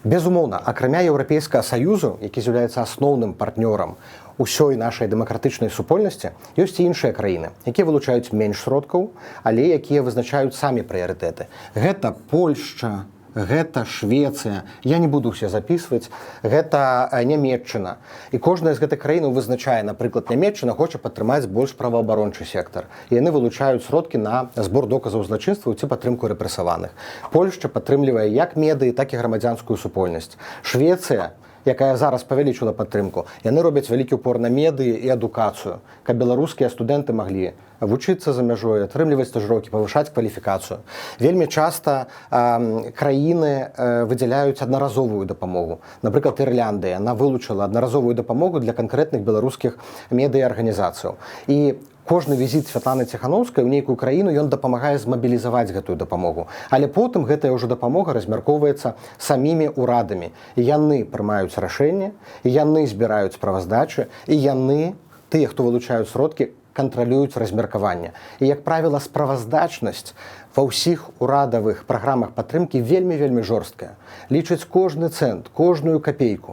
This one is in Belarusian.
Безумоўна, акрамя Еўрапейскага саюзу, які з'яўляецца асноўным партнёрам усёй нашай дэмакратычнай супольнасці, ёсць і іншыя краіны, якія вылучаюць менш сродкаў, але якія вызначаюць самі прыярытэты. Гэта Польшча, гэта Швецыя, я не буду ўсе запісваць, гэта Нямецчына. І кожная з гэтых краінаў вызначае, напрыклад, Нямецчына хоча падтрымаць больш праваабарончы сектар. І яны вылучаюць сродкі на збор доказаў злачынстваў ці падтрымку рэпрэсаваных. Польшча падтрымлівае як медыі, так і грамадзянскую супольнасць. Швецыя, якая зараз павялічыла падтрымку, яны робяць вялікі ўпор на медыі і адукацыю, каб беларускія студэнты маглі вучыцца за мяжой, атрымліваць стажыроўкі, павышаць кваліфікацыю. Вельмі часта краіны выдзяляюць аднаразовую дапамогу. Напрыклад, Ірландыя, яна вылучыла аднаразовую дапамогу для канкрэтных беларускіх медыа-арганізацыяў. І кожны візіт Святланы Ціханаўскай у нейкую краіну ён дапамагае змабілізаваць гэтую дапамогу. Але потым гэтая ўжо дапамога размяркоўваецца самімі ўрадамі. І яны прымаюць рашэнне, і яны збіраюць справаздачы, і яны, тыя, хто вылучаюць сродкі, кантралююць размеркаванне. І, як правіла, справаздачнасць ва ўсіх урадавых праграмах падтрымкі вельмі-вельмі жорсткая. Лічаць кожны цэнт, кожную капейку.